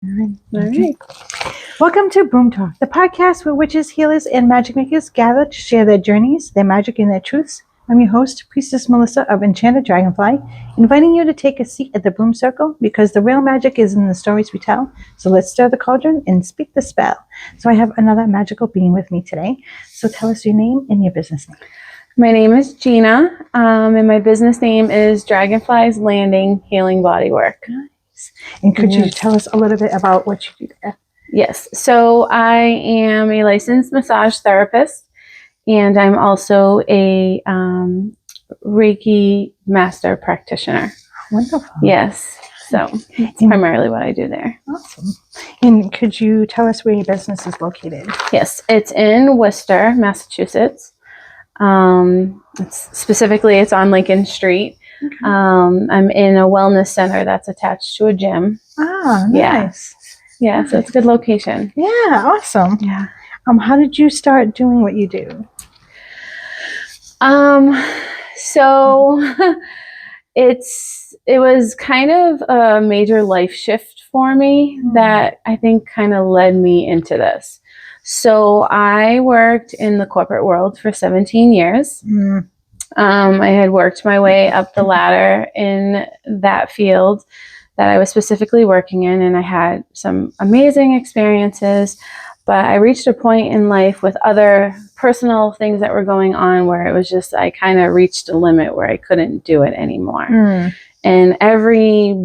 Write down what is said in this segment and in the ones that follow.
All right. Welcome to Broom Talk, the podcast where witches, healers, and magic makers gather to share their journeys, their magic, and their truths. I'm your host, Priestess Mellisa of Enchanted Dragonfly, inviting you to take a seat at the Broom Circle because the real magic is in the stories we tell. So let's stir the cauldron and speak the spell. So I have another magical being with me today. So tell us your name and your business name. My name is Gina, and my business name is Dragonfly's Landing Healing Bodywork. And could you tell us a little bit about what you do there? Yes. So I am a licensed massage therapist, and I'm also a Reiki master practitioner. Wonderful. Yes. So that's primarily what I do there. Awesome. And could you tell us where your business is located? Yes. It's in Worcester, Massachusetts. It's on Lincoln Street. Okay. I'm in a wellness center that's attached to a gym. Ah, nice. Yeah, so it's a good location. Yeah, awesome. Yeah. How did you start doing what you do? So it was kind of a major life shift for me that I think kind of led me into this. So I worked in the corporate world for 17 years. I had worked my way up the ladder in that field that I was specifically working in, and I had some amazing experiences, but I reached a point in life with other personal things that were going on where it was just, I kind of reached a limit where I couldn't do it anymore. And every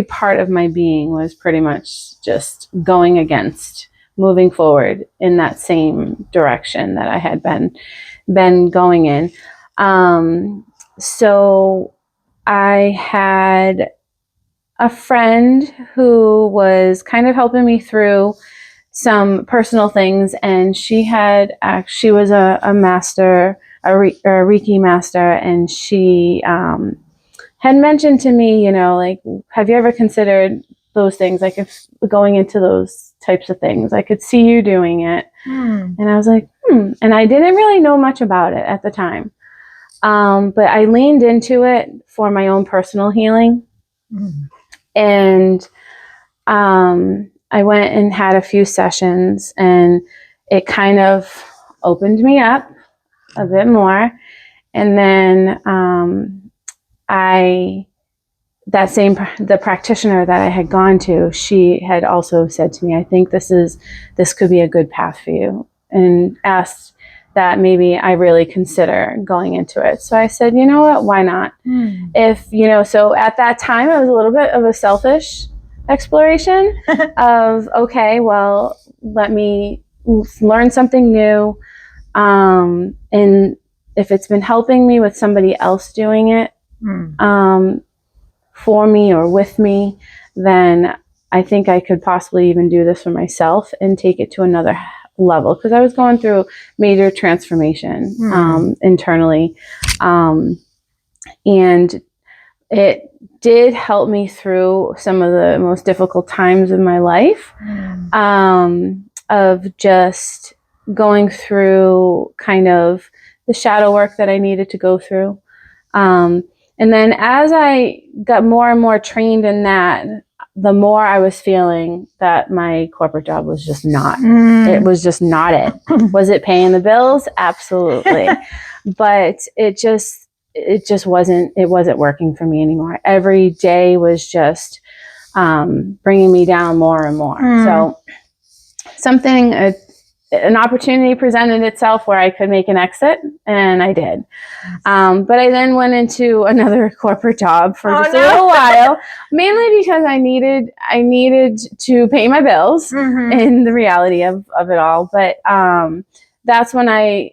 part of my being was pretty much just going against moving forward in that same direction that I had been going in. So I had a friend who was kind of helping me through some personal things, and she was a master, a Reiki master, and she had mentioned to me, like, have you ever considered those things? Like, if going into those types of things, I could see you doing it. And I was like, and I didn't really know much about it at the time. But I leaned into it for my own personal healing. And I went and had a few sessions, and it kind of opened me up a bit more. And then the practitioner that I had gone to, she had also said to me, I think this could be a good path for you, and asked that maybe I really consider going into it. So I said, you know what, why not? So at that time, it was a little bit of a selfish exploration of, okay, well, let me learn something new. And if it's been helping me with somebody else doing it for me or with me, then I think I could possibly even do this for myself and take it to another level, because I was going through major transformation internally, and it did help me through some of the most difficult times of my life, of just going through kind of the shadow work that I needed to go through, and then as I got more and more trained in that, the more I was feeling that my corporate job was just not, it was just not it. Was it paying the bills? Absolutely. But it just wasn't working for me anymore. Every day was just bringing me down more and more. So an opportunity presented itself where I could make an exit, and I did. But I then went into another corporate job for a little while, mainly because I needed to pay my bills in the reality of it all. But that's when I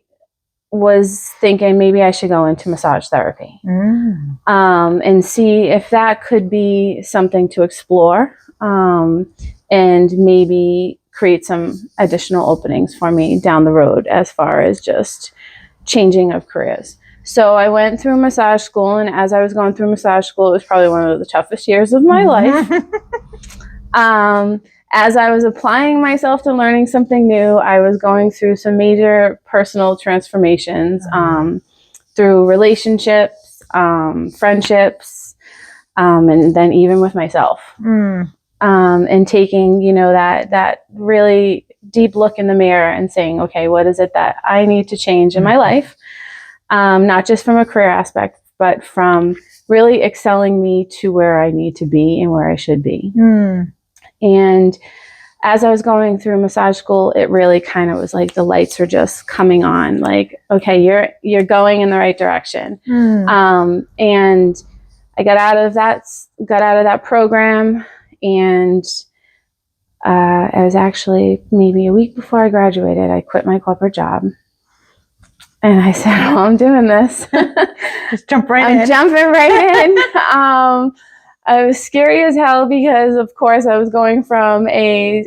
was thinking maybe I should go into massage therapy and see if that could be something to explore, and maybe create some additional openings for me down the road as far as just changing of careers. So I went through massage school, and as I was going through massage school, it was probably one of the toughest years of my life. As I was applying myself to learning something new, I was going through some major personal transformations, through relationships, friendships, and then even with myself. and taking, that really deep look in the mirror and saying, okay, what is it that I need to change in my life? Not just from a career aspect, but from really excelling me to where I need to be and where I should be. And as I was going through massage school, it really kind of was like the lights were just coming on, like, okay, you're going in the right direction. And I got out of that program, and I was actually maybe a week before I graduated, I quit my corporate job. And I said, oh, I'm doing this. Just jump right in. I'm jumping right in. I was scary as hell because, of course, I was going from a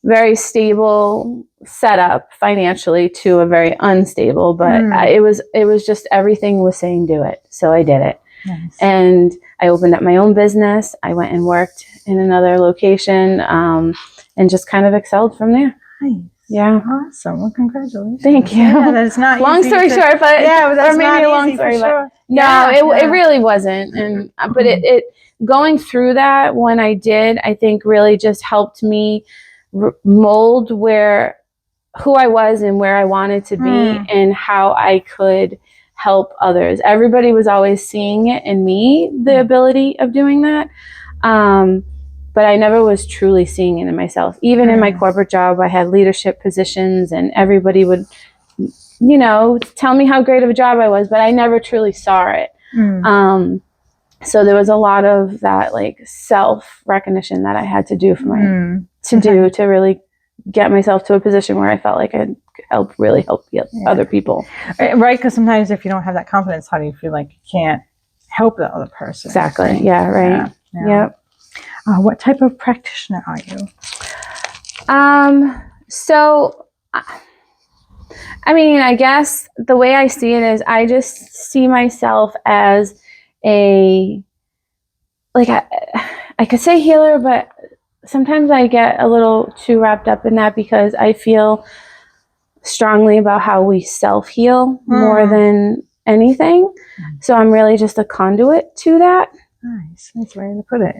very stable setup financially to a very unstable. But it was just everything was saying do it. So I did it. Nice. And I opened up my own business. I went and worked in another location and just kind of excelled from there. Nice. Yeah. Awesome. Well, congratulations. Thank you. Yeah, that's not long easy story short, but yeah, that's or maybe not a long easy story, for but sure. no, it really wasn't. And but it going through that when I did, I think really just helped me mold who I was and where I wanted to be and how I could help others. Everybody was always seeing it in me, the ability of doing that. But I never was truly seeing it in myself. Even in my corporate job, I had leadership positions and everybody would, tell me how great of a job I was, but I never truly saw it. So there was a lot of that like self-recognition that I had to do to really get myself to a position where I felt like I could really help other people. Right, because sometimes if you don't have that confidence, how do you feel like you can't help the other person? Exactly. Right? Yeah, right. Yeah. Yep. What type of practitioner are you? So, I mean, I guess the way I see it is I just see myself as I could say healer, but sometimes I get a little too wrapped up in that because I feel strongly about how we self-heal more than anything. So I'm really just a conduit to that. Nice. That's the way to put it.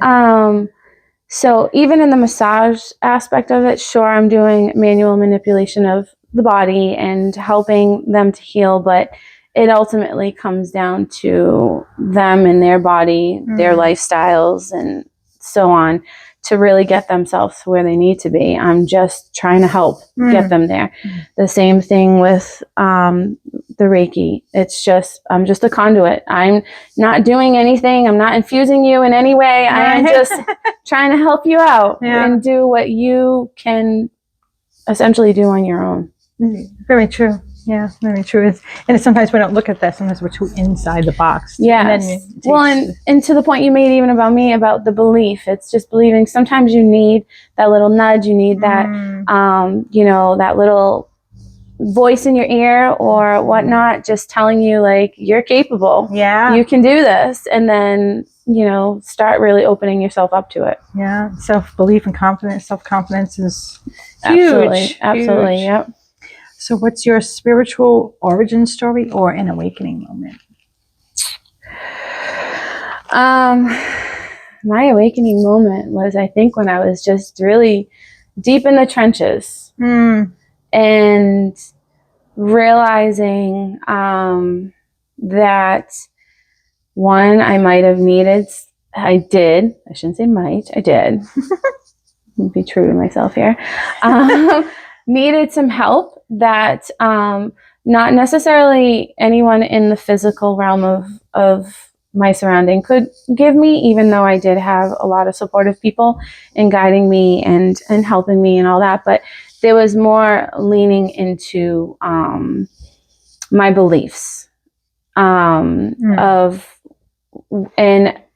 So even in the massage aspect of it, sure, I'm doing manual manipulation of the body and helping them to heal, but it ultimately comes down to them and their body, their lifestyles, and so on, to really get themselves where they need to be. I'm just trying to help get them there. The same thing with the Reiki. I'm just a conduit. I'm not doing anything. I'm not infusing you in any way. I am just trying to help you out and do what you can essentially do on your own. Very true. Yeah, very true. And sometimes we don't look at that. Sometimes we're too inside the box. Yes. And to the point you made even about me, about the belief, it's just believing. Sometimes you need that little nudge. You need that, that little voice in your ear or whatnot, just telling you like, you're capable. Yeah. You can do this. And then, start really opening yourself up to it. Yeah. Self-belief and confidence, self-confidence is huge. Absolutely. Yep. So what's your spiritual origin story or an awakening moment? My awakening moment was, I think, when I was just really deep in the trenches and realizing that one, I did. Be true to myself here. Needed some help that not necessarily anyone in the physical realm of my surrounding could give me, even though I did have a lot of supportive people in guiding me and helping me and all that. But there was more leaning into my beliefs and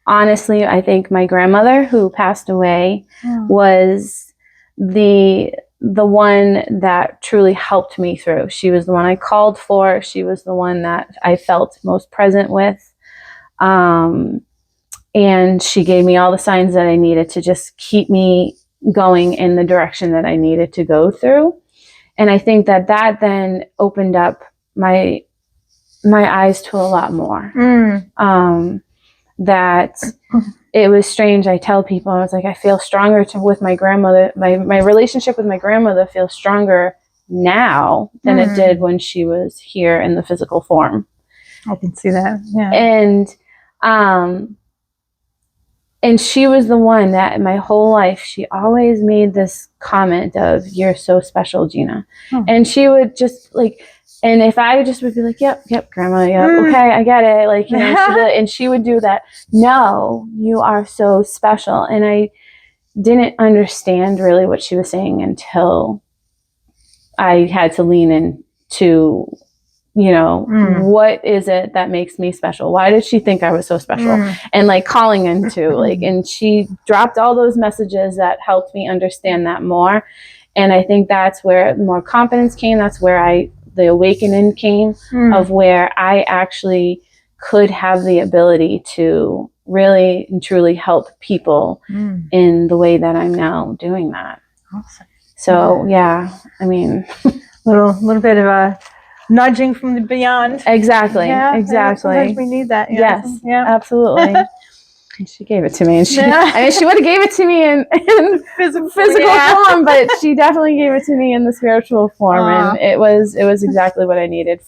honestly, I think my grandmother, who passed away, was the one that truly helped me through. She was the one I called for. She was the one that I felt most present with. And she gave me all the signs that I needed to just keep me going in the direction that I needed to go through. And I think that then opened up my eyes to a lot more. That it was strange. I tell people, I was like, I feel stronger with my grandmother. My relationship with my grandmother feels stronger now than it did when she was here in the physical form. I can see that. Yeah. And she was the one that my whole life, she always made this comment of, "You're so special, Gina." And she would just like, and if I just would be like, yep, grandma, yep, okay, I get it. Like, you know, and she would do that. No, you are so special. And I didn't understand really what she was saying until I had to lean into, you know, what is it that makes me special? Why did she think I was so special? And like calling into like, and she dropped all those messages that helped me understand that more. And I think that's where more confidence came. That's where the awakening came of where I actually could have the ability to really and truly help people in the way that I'm now doing that. Awesome. So yeah, I mean, little bit of a nudging from the beyond. Exactly. Yeah, exactly. Sometimes we need that. Yes. Yeah. Absolutely. And she gave it to me, and I mean, she would have gave it to me in physical form, but she definitely gave it to me in the spiritual form, and it was exactly what I needed,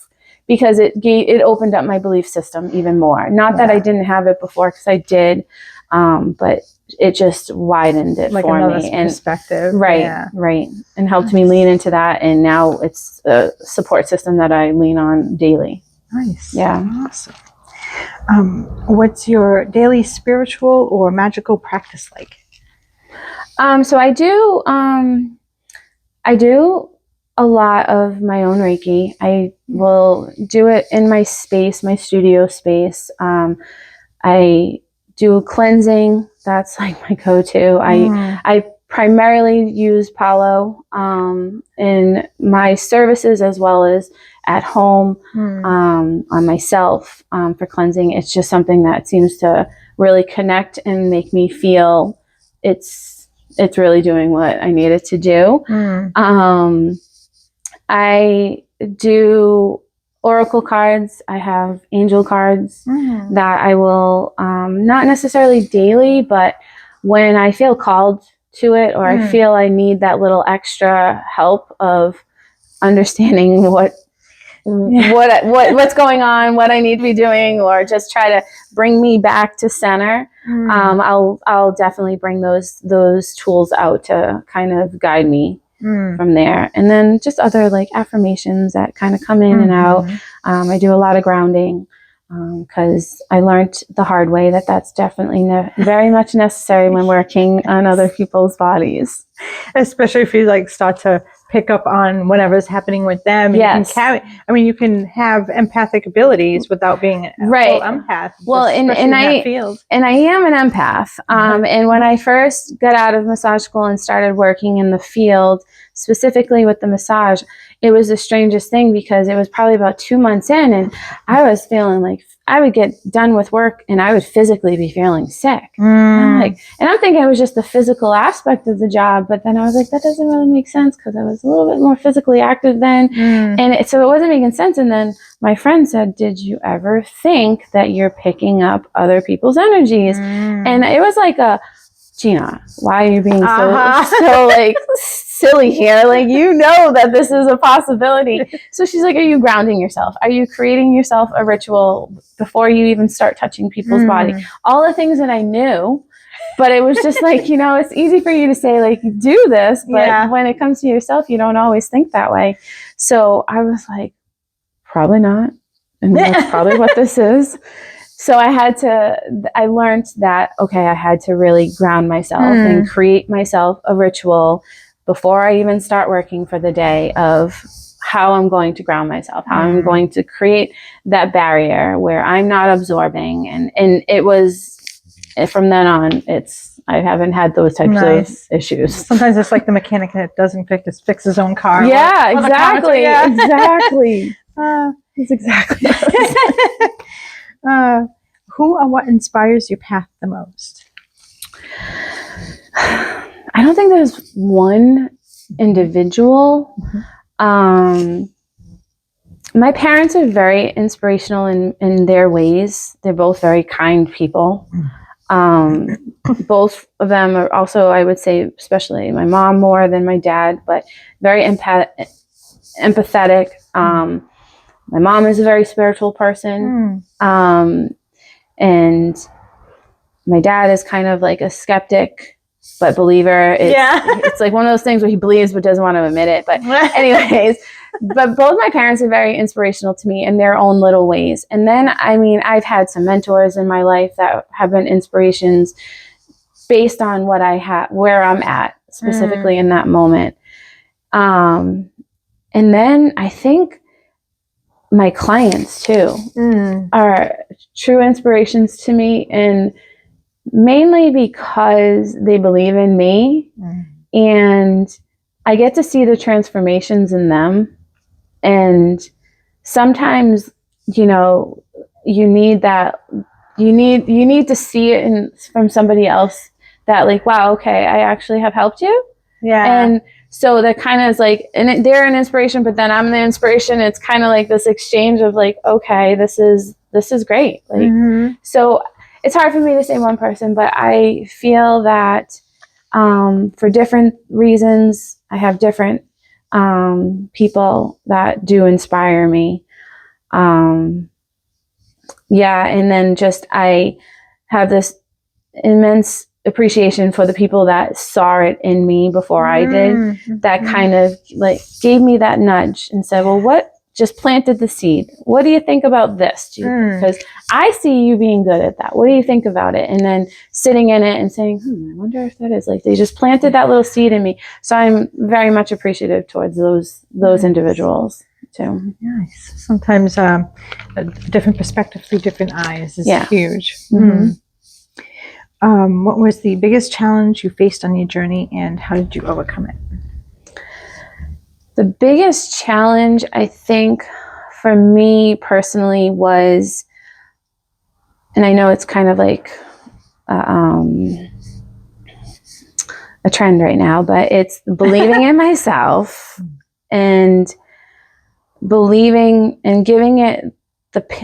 because it opened up my belief system even more. Not that I didn't have it before, because I did, but it just widened it like for another me, and perspective, right, and helped me lean into that. And now it's a support system that I lean on daily. Nice. Yeah. Awesome. What's your daily spiritual or magical practice like? So I do a lot of my own Reiki. I will do it in my space, my studio space. I do cleansing. That's like my go-to. I primarily use Palo in my services as well as at home on myself for cleansing. It's just something that seems to really connect and make me feel it's really doing what I need it to do. I do oracle cards. I have angel cards that I will, not necessarily daily, but when I feel called to it, or I feel I need that little extra help of understanding what's going on, what I need to be doing, or just try to bring me back to center. I'll definitely bring those tools out to kind of guide me from there. And then just other like affirmations that kind of come in and out. I do a lot of grounding because I learned the hard way that that's definitely very much necessary when working on other people's bodies. Especially if you like start to pick up on whatever's happening with them. Yes. You can have empathic abilities without being a full empath. Well, and I am an empath. And when I first got out of massage school and started working in the field, specifically with the massage, it was the strangest thing, because it was probably about 2 months in, and I was feeling like I would get done with work and I would physically be feeling sick. And I'm thinking it was just the physical aspect of the job, but then I was like, that doesn't really make sense, because I was a little bit more physically active then. And so it wasn't making sense. And then my friend said, did you ever think that you're picking up other people's energies? And it was like Gina, why are you being so like silly here? Like, you know that this is a possibility. So she's like, are you grounding yourself? Are you creating yourself a ritual before you even start touching people's body? All the things that I knew, but it was just like, you know, it's easy for you to say like, do this, but when it comes to yourself, you don't always think that way. So I was like, probably not. And that's probably what this is. So I learned that, okay, I had to really ground myself and create myself a ritual before I even start working for the day of how I'm going to ground myself, how I'm going to create that barrier where I'm not absorbing. And it was, from then on, I haven't had those types of issues. Sometimes it's like the mechanic that doesn't fix his own car. Yeah, exactly. Exactly. That's exactly who or what inspires your path the most? I don't think there's one individual. My parents are very inspirational in their ways. They're both very kind people. Both of them are also, I would say, especially my mom more than my dad, but very empathetic. My mom is a very spiritual person. And my dad is kind of like a skeptic, but believer. It's like one of those things where he believes but doesn't want to admit it. But anyways, but both my parents are very inspirational to me in their own little ways. And then, I mean, I've had some mentors in my life that have been inspirations based on what I have, where I'm at specifically in that moment. And then I think my clients too are true inspirations to me, and mainly because they believe in me and I get to see the transformations in them. And sometimes, you know, you need that, you need to see it from somebody else that like, wow, okay, I actually have helped you. And so that kind of is like, and they're an inspiration, but then I'm the inspiration. It's kind of like this exchange of like, okay, this is great. Like, so it's hard for me to say one person, but I feel that for different reasons, I have different people that do inspire me. And then just I have this immense appreciation for the people that saw it in me before I did, that kind of like gave me that nudge and said, well, what just planted the seed? What do you think about this? Because I see you being good at that. What do you think about it? And then sitting in it and saying, I wonder if that is like, they just planted that little seed in me. So I'm very much appreciative towards those individuals too. Nice. Sometimes a different perspective through different eyes is huge. What was the biggest challenge you faced on your journey, and how did you overcome it? The biggest challenge, I think, for me personally was, and I know it's kind of like a trend right now, but it's believing in myself and believing and giving it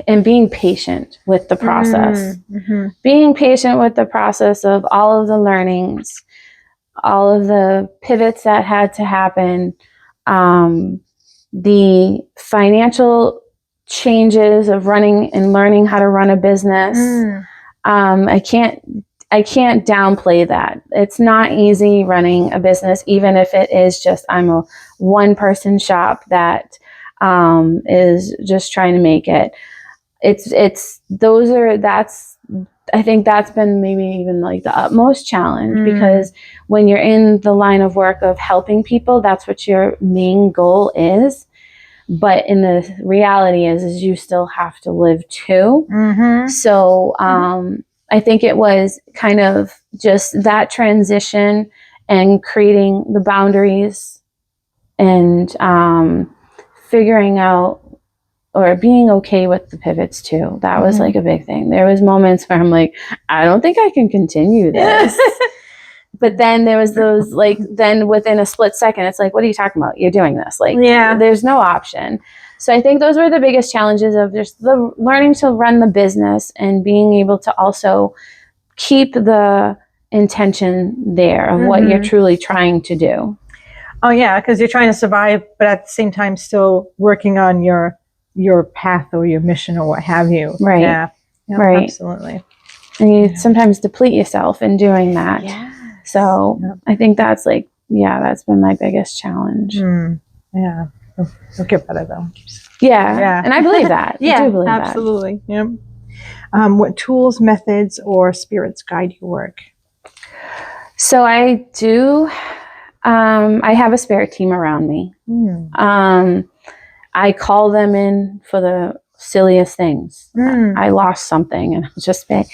and being patient with the process. Being patient with the process of all of the learnings, all of the pivots that had to happen, the financial changes of running and learning how to run a business. I can't downplay that. It's not easy running a business, even if it is just I'm a one-person shop that is just trying to make it. I think that's been maybe even like the utmost challenge, because when you're in the line of work of helping people, that's what your main goal is. But in the reality is you still have to live too. So I think it was kind of just that transition and creating the boundaries and figuring out or being okay with the pivots too. That was like a big thing. There was moments where I'm like, I don't think I can continue this. But then there was those like, then within a split second, it's like, what are you talking about? You're doing this. Like, there's no option. So I think those were the biggest challenges of just the learning to run the business and being able to also keep the intention there of what you're truly trying to do. Oh yeah, because you're trying to survive, but at the same time still working on your path or your mission or what have you. Right. Yeah. Right. Absolutely. And you sometimes deplete yourself in doing that. Yeah. So I think that's like, that's been my biggest challenge. Yeah. It'll get better though. Yeah. And I believe that. I do believe absolutely. That. Yep. What tools, methods, or spirits guide your work? So I do, I have a spirit team around me. I call them in for the silliest things. I lost something and I'll just say,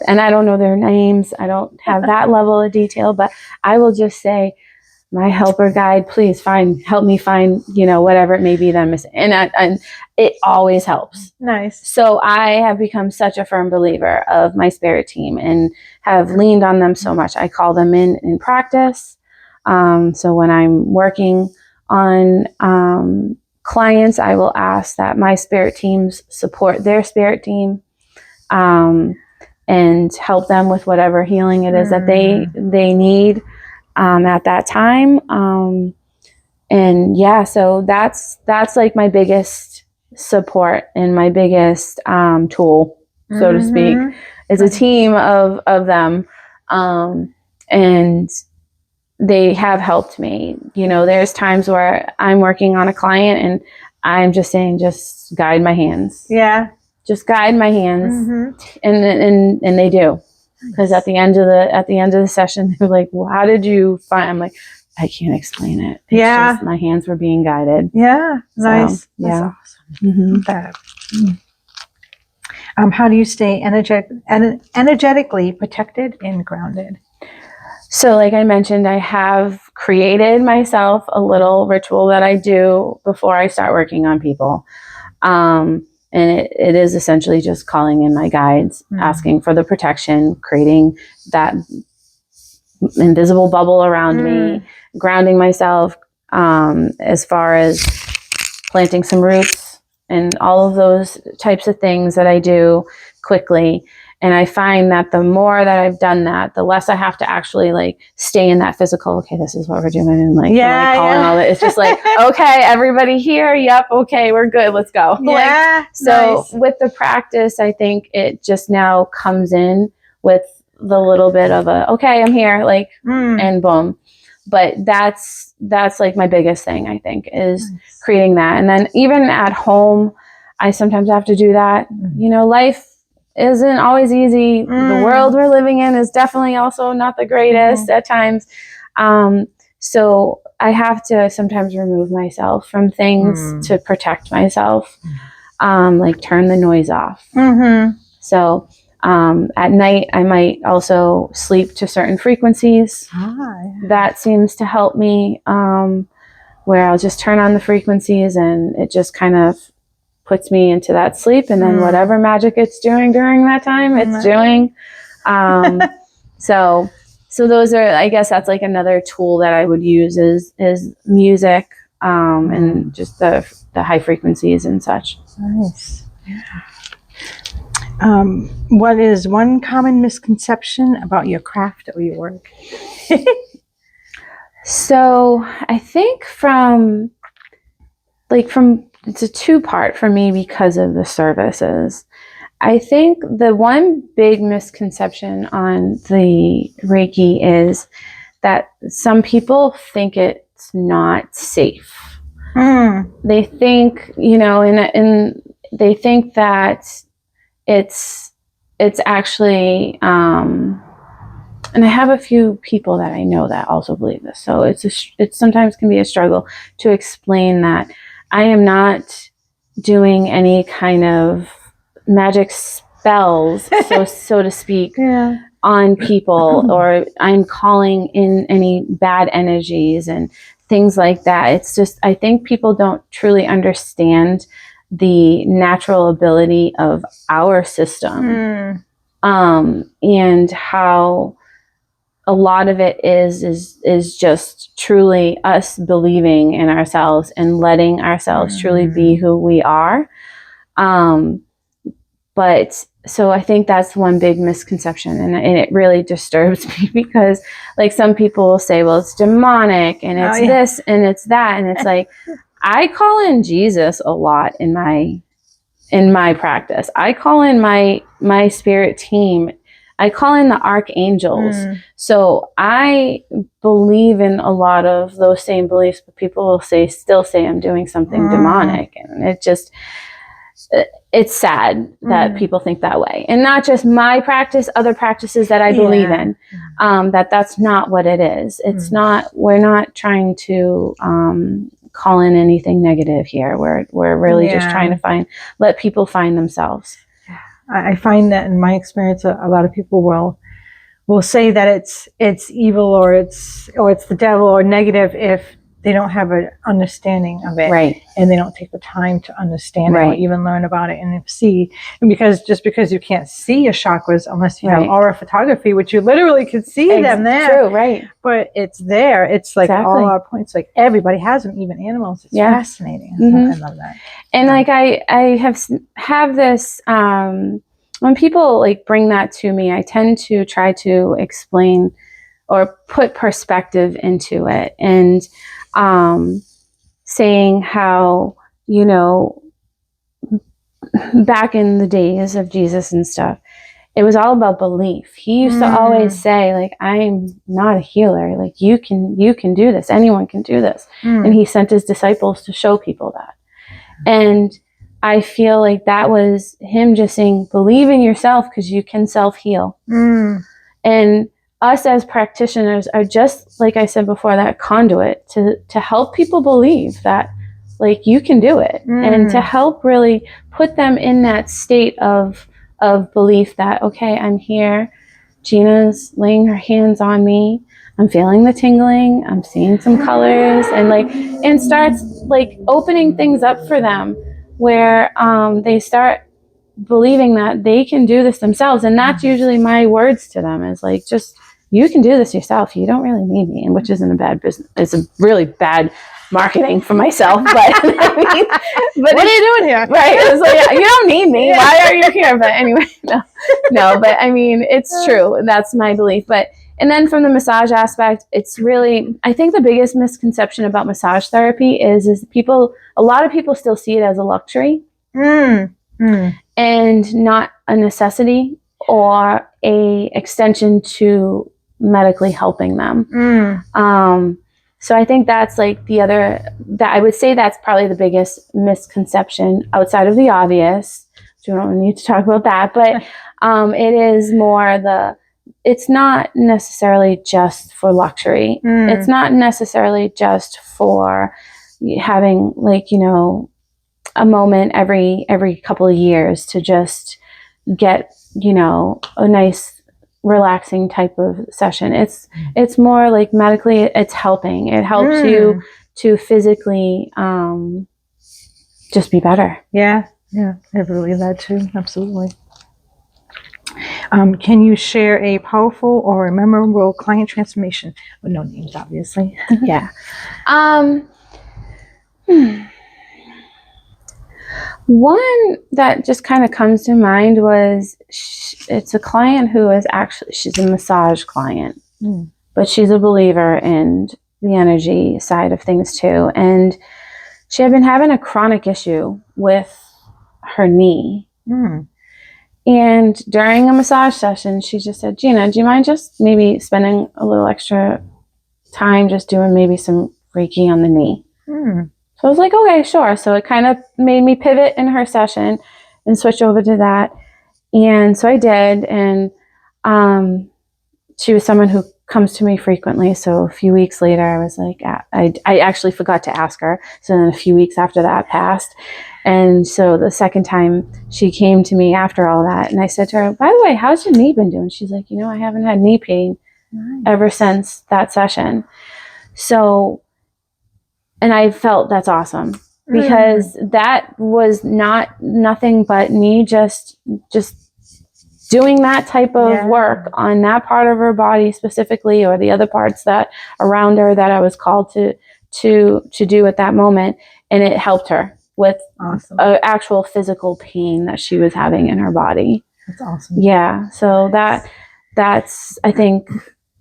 and I don't know their names. I don't have that level of detail, but I will just say, my helper guide, please help me find, whatever it may be that I'm missing. And it always helps. Nice. So I have become such a firm believer of my spirit team and have leaned on them so much. I call them in practice. So when I'm working on clients, I will ask that my spirit teams support their spirit team. And and help them with whatever healing it is that they need at that time. And yeah, so that's like my biggest support and my biggest tool, so to speak, is a team of them. And they have helped me. You know, there's times where I'm working on a client and I'm just saying, just guide my hands. Yeah. Just guide my hands. And they do. Because at the end of the session, they're like, well, how did you find? I'm like, I can't explain it. It's just my hands were being guided. Yeah. Nice. So, yeah. That's awesome. How do you stay energetically protected and grounded? So like I mentioned, I have created myself a little ritual that I do before I start working on people. And it is essentially just calling in my guides, asking for the protection, creating that invisible bubble around me, grounding myself, as far as planting some roots and all of those types of things that I do quickly. And I find that the more that I've done that, the less I have to actually like stay in that physical, okay, this is what we're doing. And like, calling all that. It's just like, okay, everybody here. Yep. Okay. We're good. Let's go. Yeah. So with the practice, I think it just now comes in with the little bit of a, okay, I'm here, like, and boom. But that's like my biggest thing, I think, is creating that. And then even at home, I sometimes have to do that. You know, life isn't always easy. The world we're living in is definitely also not the greatest at times. So I have to sometimes remove myself from things to protect myself, like turn the noise off. So at night, I might also sleep to certain frequencies. That seems to help me, where I'll just turn on the frequencies and it just kind of puts me into that sleep, and then whatever magic it's doing during that time, it's doing. So those are, I guess that's like another tool that I would use is music, and just the high frequencies and such. Nice. What is one common misconception about your craft or your work? So I think it's a two-part for me because of the services. I think the one big misconception on the Reiki is that some people think it's not safe. They think, you know, and they think that it's actually, and I have a few people that I know that also believe this. So it sometimes can be a struggle to explain that I am not doing any kind of magic spells, so to speak, on people, or I'm calling in any bad energies and things like that. It's just, I think people don't truly understand the natural ability of our system, and how a lot of it is just truly us believing in ourselves and letting ourselves truly be who we are. But so I think that's one big misconception, and it really disturbs me, because like some people will say, well, it's demonic and it's this and it's that. And it's like, I call in Jesus a lot in my practice. I call in my spirit team. I call in the archangels. So I believe in a lot of those same beliefs, but people will still say I'm doing something demonic. And it's sad that people think that way. And not just my practice, other practices that I believe in, that's not what it is. It's not, we're not trying to call in anything negative here. We're really just trying to let people find themselves. I find that in my experience, a lot of people will say that it's evil or it's the devil or negative if they don't have an understanding of it, right? And they don't take the time to understand it or even learn about it and see. And because you can't see your chakras unless you have aura photography, which you literally could see them there. True, right? But it's there. It's like all our points. Like everybody has them, even animals. It's fascinating. I love that. And like I have this when people like bring that to me, I tend to try to explain or put perspective into it, and saying how, you know, back in the days of Jesus and stuff, it was all about belief. He used to always say, like, I'm not a healer. Like, you can do this. Anyone can do this. And he sent his disciples to show people that. And I feel like that was him just saying, believe in yourself, because you can self-heal. And us as practitioners are just, like I said before, that conduit to help people believe that, like, you can do it, and to help really put them in that state of belief that, okay, I'm here. Gina's laying her hands on me. I'm feeling the tingling. I'm seeing some colors, and starts like opening things up for them, where they start believing that they can do this themselves. And that's usually my words to them, is like, just, you can do this yourself. You don't really need me. And which isn't a bad business. It's a really bad marketing for myself, but I mean, but what are you doing here? Right. It's like, yeah, you don't need me. Why are you here? But anyway, no, but I mean, it's true. That's my belief. But, and then from the massage aspect, it's really, I think the biggest misconception about massage therapy is a lot of people still see it as a luxury and not a necessity or a extension to medically helping them. So I think that's like that I would say that's probably the biggest misconception outside of the obvious. We don't need to talk about that, but it is more it's not necessarily just for luxury. It's not necessarily just for having, like, you know, a moment every couple of years to just get, you know, a nice relaxing type of session. It's more like medically, it's helping. It helps you to physically just be better. Yeah, I believe that too. Absolutely. Can you share a powerful or a memorable client transformation? With no names, obviously. Yeah. One that just kind of comes to mind was, it's a client who is actually, she's a massage client, but she's a believer in the energy side of things too. And she had been having a chronic issue with her knee. And during a massage session, she just said, Gina, do you mind just maybe spending a little extra time just doing maybe some Reiki on the knee? So I was like, okay, sure. So it kind of made me pivot in her session and switch over to that. And so I did. And she was someone who comes to me frequently. So a few weeks later, I was like, I actually forgot to ask her. So then a few weeks after that passed. And so the second time she came to me after all that, and I said to her, by the way, how's your knee been doing? She's like, you know, I haven't had knee pain ever since that session. So, and I felt that's awesome, because that was nothing but me just doing that type of work on that part of her body specifically, or the other parts that around her that I was called to do at that moment. And it helped her with actual physical pain that she was having in her body. That's awesome. Yeah. So that's, I think,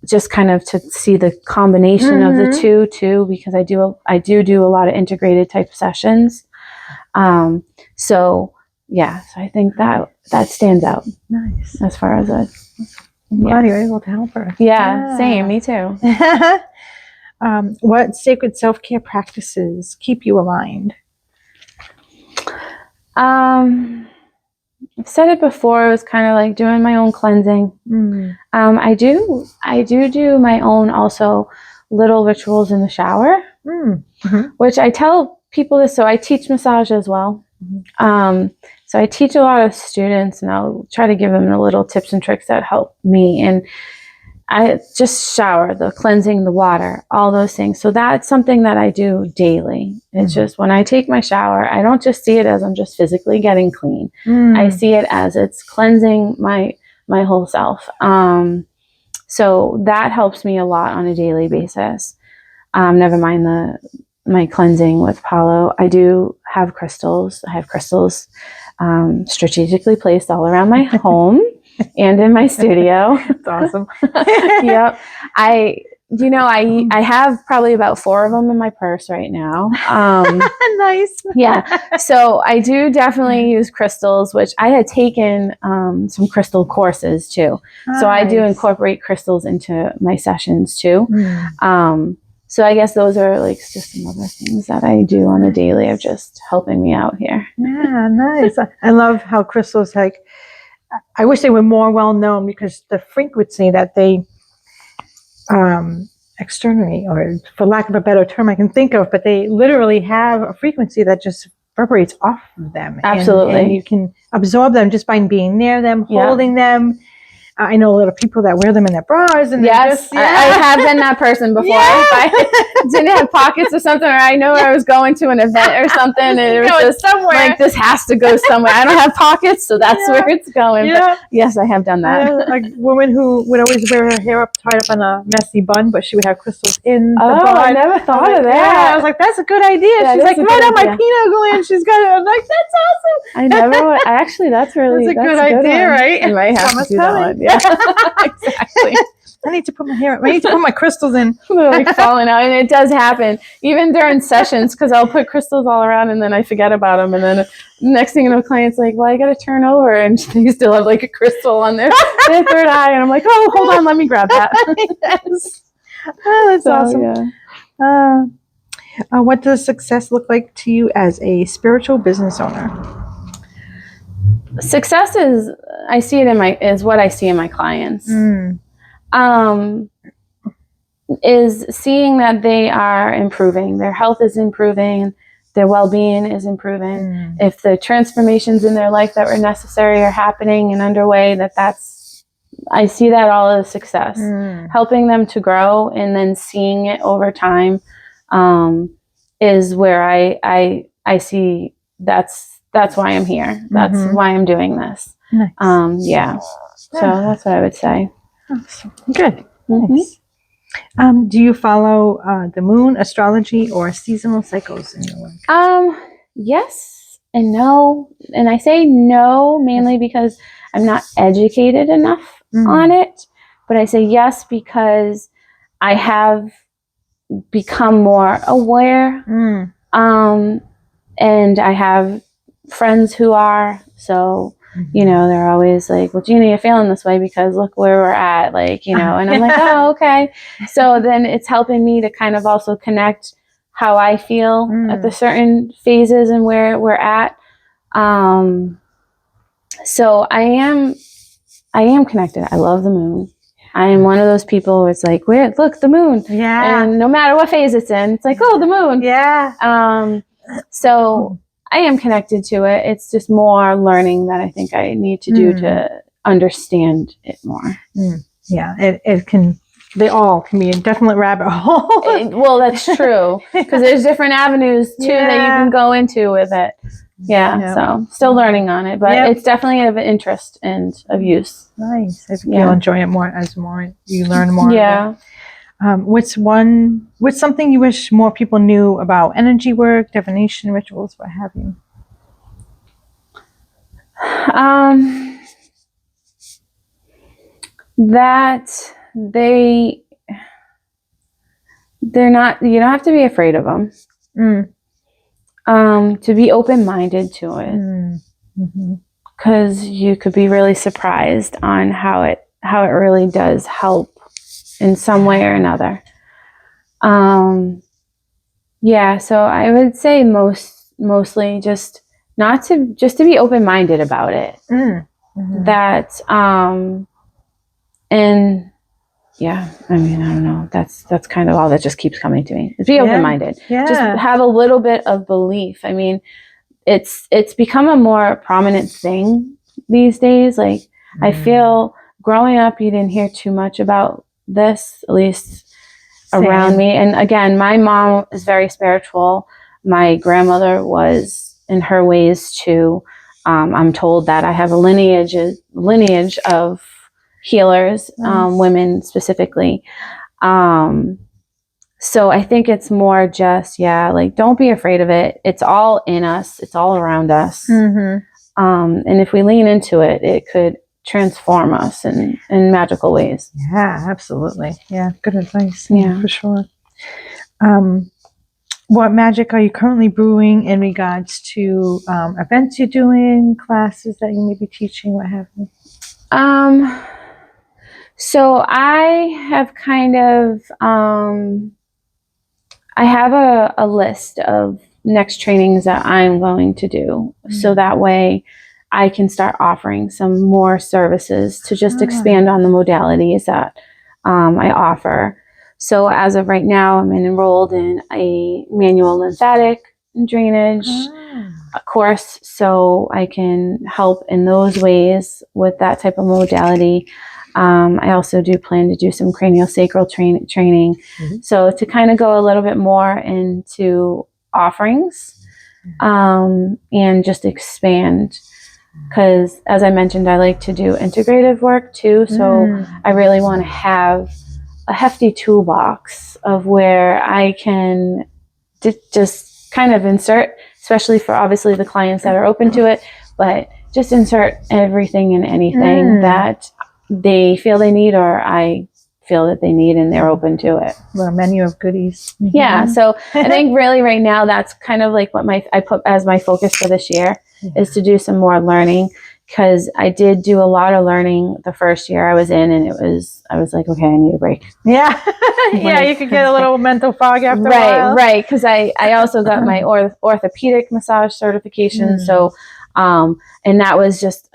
just kind of to see the combination of the two too, because I do a lot of integrated type sessions. So I think that stands out. Nice. As far as I'm glad you're able to help her. Yeah. Same. Me too. What sacred self-care practices keep you aligned? I've said it before, it was kind of like doing my own cleansing. I do my own also little rituals in the shower, which I tell people this. So I teach massage as well. So I teach a lot of students, and I'll try to give them the little tips and tricks that help me. And I just shower, the cleansing, the water, all those things. So that's something that I do daily. It's just when I take my shower, I don't just see it as I'm just physically getting clean. I see it as it's cleansing my whole self. So that helps me a lot on a daily basis. Never mind my cleansing with Palo. I do have crystals. I have crystals strategically placed all around my home and in my studio. It's awesome. Yep. I have probably about 4 of them in my purse right now. Nice. Yeah. So I do definitely use crystals, which I had taken some crystal courses too. Nice. So I do incorporate crystals into my sessions too. Mm. So I guess those are like just some other things that I do on the daily of just helping me out here. Yeah, nice. I love how crystals, like, I wish they were more well known, because the frequency that they externally, or for lack of a better term I can think of, but they literally have a frequency that just reverberates off of them. Absolutely. And you can absorb them just by being near them, holding them. I know a lot of people that wear them in their bras. And yes, I have been that person before. Yeah. If I didn't have pockets or something, or I know I was going to an event or something, and it was just somewhere. Like, this has to go somewhere. I don't have pockets, so that's where it's going. Yeah. But yes, I have done that. Like a woman who would always wear her hair tied up in a messy bun, but she would have crystals in the bun. I never thought of that. Yeah, I was like, that's a good idea. That She's like, right on my idea. pineal gland. She's got it. I'm like, that's awesome. Actually, that's a good idea, one. right? I might have to do that one. Yeah, exactly. I need to put my hair up. I need to put my crystals in. They're like falling out, and it does happen even during sessions, because I'll put crystals all around and then I forget about them, and then next thing you know, client's like, well, I got to turn over, and they still have like a crystal on their third eye, and I'm like, oh, hold on, let me grab that. Yes. Oh, that's awesome. Yeah. What does success look like to you as a spiritual business owner? Success is what I see in my clients. Is seeing that they are improving, their health is improving, their well-being is improving. If the transformations in their life that were necessary are happening and underway, I see that all as success. Helping them to grow and then seeing it over time is where I see that's why I'm here. That's why I'm doing this. Nice. So that's what I would say. Awesome. Good. Nice. Do you follow the moon, astrology, or seasonal cycles in your work? Yes and no. And I say no mainly because I'm not educated enough on it. But I say yes because I have become more aware. And I have friends who are, so they're always like, well, Gina, you're feeling this way because look where we're at, like, and I'm like, oh, okay. So then it's helping me to kind of also connect how I feel at the certain phases and where we're at. So I am connected. I love the moon. I am one of those people where it's like, look, the moon. Yeah. And no matter what phase it's in, it's like, oh, the moon. Yeah. So I am connected to it. It's just more learning that I think I need to do to understand it more. Yeah, they all can be a definite rabbit hole. Well, that's true. Because there's different avenues too that you can go into with it. Yeah, so still learning on it, but it's definitely of interest and of use. Nice. I think you'll enjoy it more as you learn more. Yeah. What's something you wish more people knew about energy work, divination, rituals, what have you? That they're not, you don't have to be afraid of them. To be open-minded to it. Because you could be really surprised on how it really does help in some way or another. So I would say mostly just to be open-minded about it. That I don't know. That's kind of all that just keeps coming to me. Be open-minded. Just have a little bit of belief. I mean, it's become a more prominent thing these days. Like I feel growing up, you didn't hear too much about this, at least around me. And again, my mom is very spiritual. My grandmother was in her ways too. I'm told that I have a lineage of healers, women specifically. So I think it's more just, like, don't be afraid of it. It's all in us. It's all around us. Mm-hmm. And if we lean into it, it could transform us in magical ways. Yeah, absolutely. Yeah, good advice. Yeah. For sure. What magic are you currently brewing in regards to events you're doing, classes that you may be teaching, what have you? So I have kind of, I have a list of next trainings that I'm going to do. So that way I can start offering some more services to just expand on the modalities that I offer. So as of right now, I'm enrolled in a manual lymphatic drainage course, so I can help in those ways with that type of modality. I also do plan to do some craniosacral training. So to kind of go a little bit more into offerings and just expand. Because as I mentioned, I like to do integrative work too. So I really want to have a hefty toolbox of where I can just kind of insert, especially for obviously the clients that are open to it, but just insert everything and anything that they feel they need or I feel that they need and they're open to it. Well, a menu of goodies. Yeah, so I think really right now that's kind of like what I put as my focus for this year is to do some more learning, because I did do a lot of learning the first year I was in, and I was like, okay, I need a break. Yeah. Yeah, you could get a little mental fog after a while. Right, because I also got my orthopedic massage certification, so and that was just,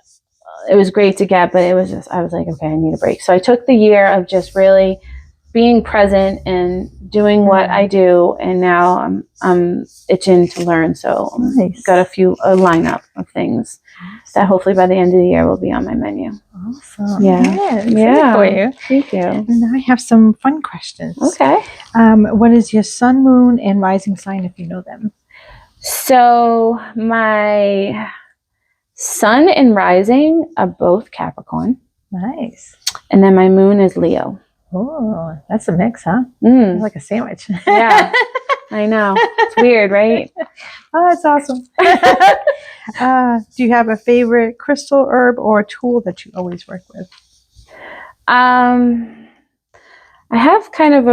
it was great to get, but it was just, I was like, okay, I need a break. So I took the year of just really being present and doing what I do, and now I'm itching to learn. So I've got a lineup of things that hopefully by the end of the year will be on my menu. Awesome. Yeah. For you. Thank you. And I have some fun questions. Okay. What is your sun, moon, and rising sign, if you know them? So my sun and rising are both Capricorn. Nice. And then my moon is Leo. Oh, that's a mix, huh? It's like a sandwich. Yeah, I know. It's weird, right? Oh, that's awesome. Do you have a favorite crystal, herb, or tool that you always work with? I have kind of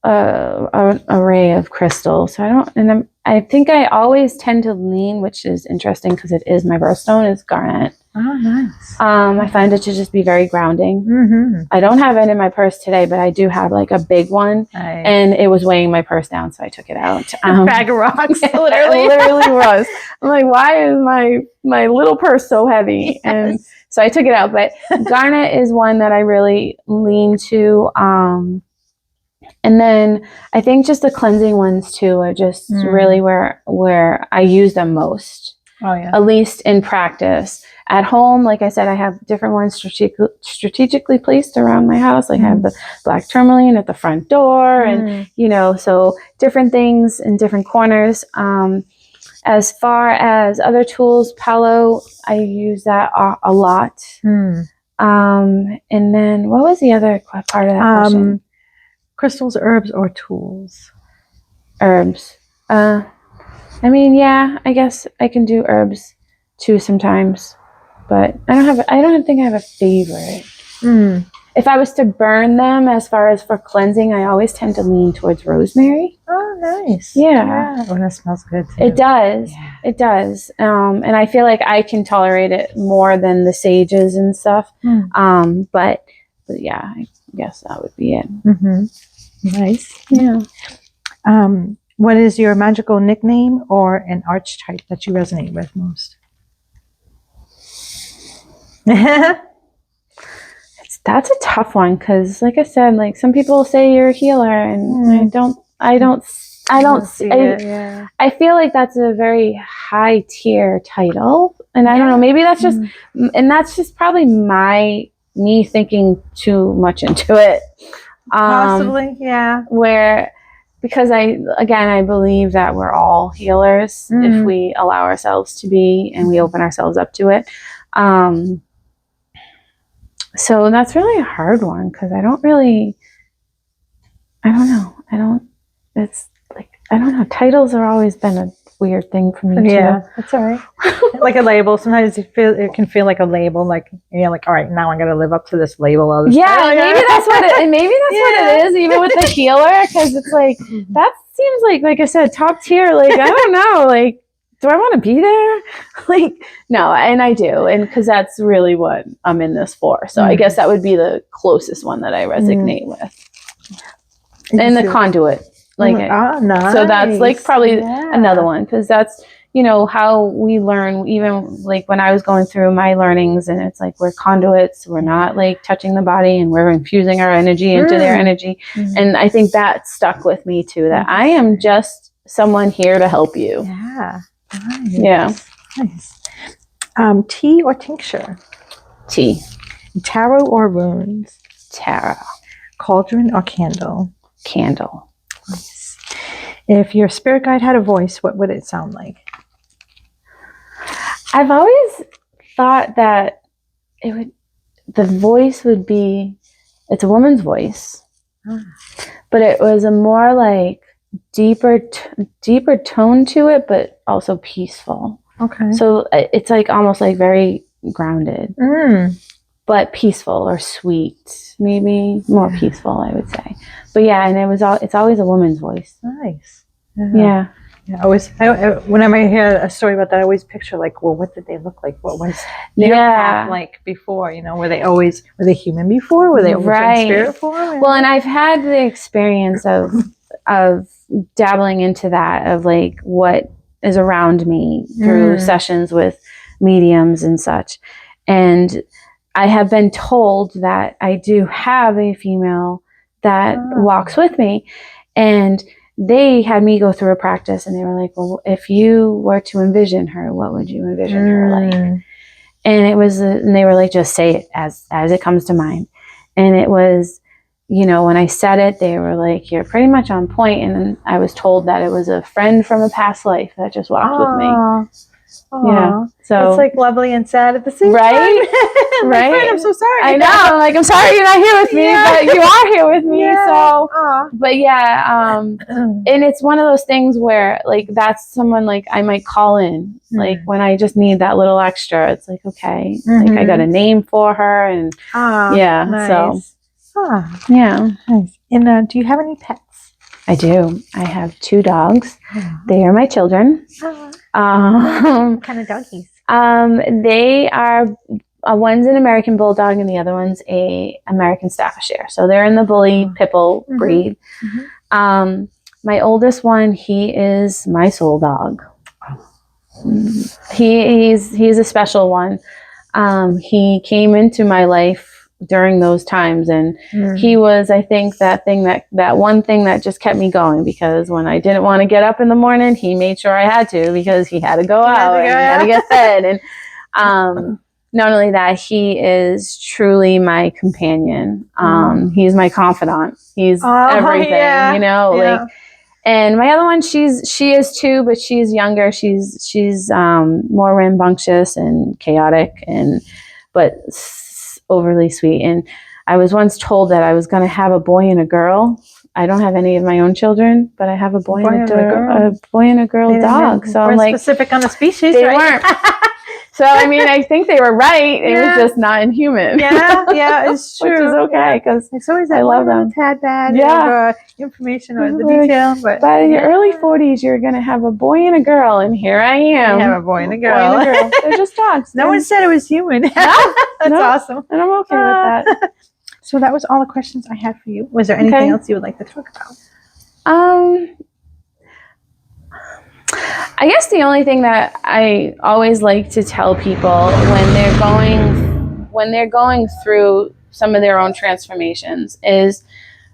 an array of crystals. So I think I always tend to lean, which is interesting because it is my birthstone, is garnet. Oh, nice. I find it to just be very grounding. I don't have it in my purse today, but I do have like a big one, and it was weighing my purse down, so I took it out. Bag of rocks, literally. It literally was. I'm like, why is my little purse so heavy? And so I took it out. But garnet is one that I really lean to. And then I think just the cleansing ones too are just really where I use them most. Oh yeah. At least in practice. At home, like I said, I have different ones strategically placed around my house. I have the black tourmaline at the front door, and so different things in different corners. As far as other tools, Palo, I use that a lot. And then what was the other part of that question? Crystals, herbs, or tools? Herbs. I mean, yeah, I guess I can do herbs too sometimes, but I don't think I have a favorite. If I was to burn them, as far as for cleansing, I always tend to lean towards rosemary. Oh, nice. Yeah. Oh, that smells good too. It does. Yeah. It does. And I feel like I can tolerate it more than the sages and stuff. But yeah, I guess that would be it. Nice. Yeah. What is your magical nickname or an archetype that you resonate with most? That's a tough one, because like I said, like some people say you're a healer, and I don't see it. Yeah. I feel like that's a very high tier title, and I don't know, maybe that's just and that's just probably me thinking too much into it. Possibly, yeah. Because I believe that we're all healers if we allow ourselves to be and we open ourselves up to it. So that's really a hard one, because I don't know. it's like, I don't know, titles have always been a weird thing for me too. Yeah, that's all right. Like a label. Sometimes it can feel like a label. Like you're like, all right, now I'm gonna live up to this label. All this Yeah, maybe that's what it. And maybe that's what it is. Even with the healer, because it's like that seems like I said, top tier. Like I don't know. Like, do I want to be there? Like, no, and I do, and because that's really what I'm in this for. So I guess that would be the closest one that I resonate with, and the conduit. Like, nice. So that's like probably another one, because that's, you know, how we learn. Even like when I was going through my learnings, and it's like we're conduits. We're not like touching the body, and we're infusing our energy into their energy. And I think that stuck with me too. That I am just someone here to help you. Yeah. Nice. Yeah. Nice. Tea or tincture? Tea. Tarot or runes? Tarot. Cauldron or candle? Candle. Nice. If your spirit guide had a voice, what would it sound like? I've always thought that the voice would be, it's a woman's voice, but it was a more like deeper tone to it, but also peaceful. Okay. So it's like almost like very grounded, but peaceful or sweet, maybe more peaceful, I would say. But yeah, and it's always a woman's voice. Nice. Yeah. I whenever I hear a story about that, I always picture like, well, what did they look like? What was their path like before? You know, were they human before? Were they in spirit form? Well, and I've had the experience of dabbling into that, of like what is around me through sessions with mediums and such. And I have been told that I do have a female that walks with me, and they had me go through a practice, and they were like, well, if you were to envision her, what would you envision her like? And it was, and they were like, just say it as it comes to mind. And it was, you know, when I said it, they were like, you're pretty much on point. And then I was told that it was a friend from a past life that just walked with me. Yeah. So it's like lovely and sad at the same time. Right. Friend, I'm so sorry. I know. I'm like, I'm sorry you're not here with me, but you are here with me. Yeah. So, but yeah. And it's one of those things where like, that's someone like I might call in, like when I just need that little extra. It's like, okay, like I got a name for her, and nice. so yeah. Nice. And do you have any pets? I do. I have 2 dogs. They are my children. What kind of doggies? They are, one's an American Bulldog and the other one's a American Staffordshire. So they're in the Bully Pipple breed. My oldest one, he is my soul dog. He's a special one. He came into my life during those times, and he was, I think, that one thing that just kept me going, because when I didn't want to get up in the morning, he made sure I had to, because he had to go out and he had to get fed. And not only that, he is truly my companion. He's my confidant. He's everything, you know, like. And my other one, she is too, but she's younger. She's more rambunctious and chaotic, but overly sweet. And I was once told that I was going to have a boy and a girl. I don't have any of my own children, but I have a boy and a girl dog. So I'm like, specific on the species. They right? weren't. So I mean, I think they were right. It was just not in human. Yeah, it's true. Which is okay, because it's always I love them. Tad bad of information or the detail. But in your early 40s, you're going to have a boy and a girl, and here I am. You have a boy and a girl. They're just dogs. No one said it was human. That's awesome. And I'm okay with that. So that was all the questions I had for you. Was there anything else you would like to talk about? I guess the only thing that I always like to tell people when they're going through some of their own transformations is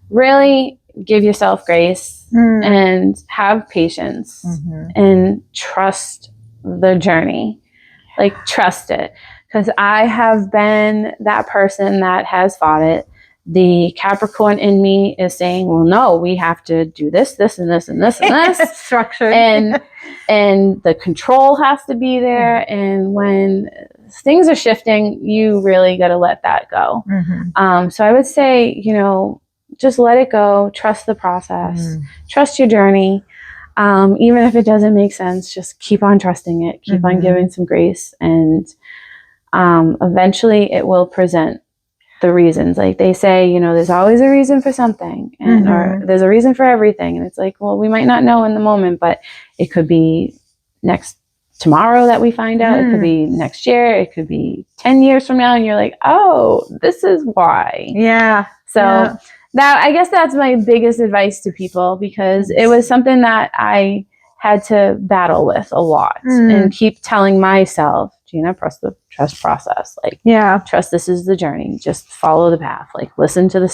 really give yourself grace and have patience and trust the journey. Like, trust it. Because I have been that person that has fought it. The Capricorn in me is saying, well, no, we have to do this, this, and this, and this, and this. Structure. And the control has to be there. And when things are shifting, you really got to let that go. So I would say, you know, just let it go. Trust the process. Trust your journey. Even if it doesn't make sense, just keep on trusting it. Keep on giving some grace, and eventually it will present the reasons. Like they say, you know, there's always a reason for something, and or there's a reason for everything. And it's like, well, we might not know in the moment, but it could be tomorrow that we find out. It could be next year. It could be 10 years from now, and you're like, oh, this is why. Yeah. So that, I guess that's my biggest advice to people, because it was something that I had to battle with a lot and keep telling myself, Gina, trust the process. Like, trust this is the journey. Just follow the path. Like, listen to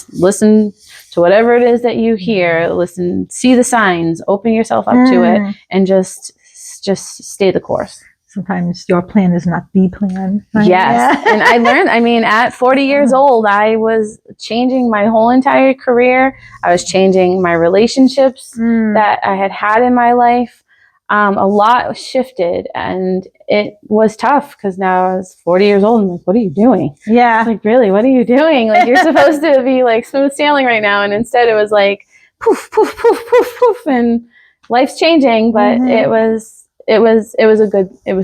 whatever it is that you hear. Listen, see the signs. Open yourself up to it, and just stay the course. Sometimes your plan is not the plan. Right? Yes. And I learned, I mean, at 40 years old, I was changing my whole entire career. I was changing my relationships that I had in my life. A lot shifted, and it was tough because now I was 40 years old. I'm like, what are you doing? Yeah. Like, really, what are you doing? Like, you're supposed to be like smooth sailing right now. And instead it was like poof, poof, poof, poof, poof. And life's changing, but it was good. It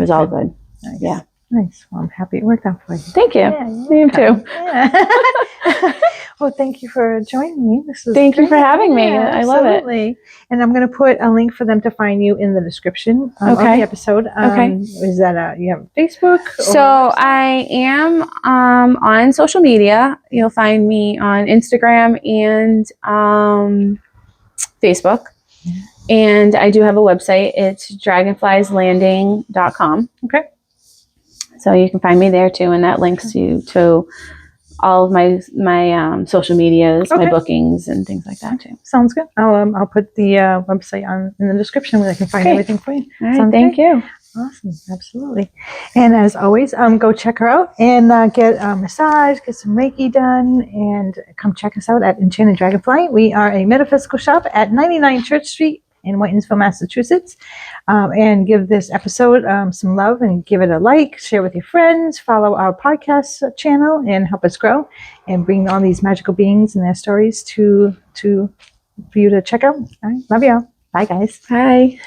was all good. Nice. Yeah. Nice. Well, I'm happy it worked out for you. Thank you. Yeah, Me too. Yeah. Well, thank you for joining me. Thank you for having me. I love it. Absolutely. And I'm going to put a link for them to find you in the description of the episode. Is that you have Facebook? So I am on social media. You'll find me on Instagram and Facebook. And I do have a website. It's dragonflieslanding.com. Okay. So you can find me there too, and that links you to all of my social medias, my bookings, and things like that too. Sounds good. I'll put the website in the description where I can find everything for you. All right, thank you. Awesome, absolutely. And as always, go check her out and get a massage, get some Reiki done, and come check us out at Enchanted Dragonfly. We are a metaphysical shop at 99 Church Street in Whitinsville, Massachusetts. And give this episode some love, and give it a like, share with your friends, follow our podcast channel, and help us grow and bring all these magical beings and their stories for you to check out. All right, love y'all. Bye, guys. Bye.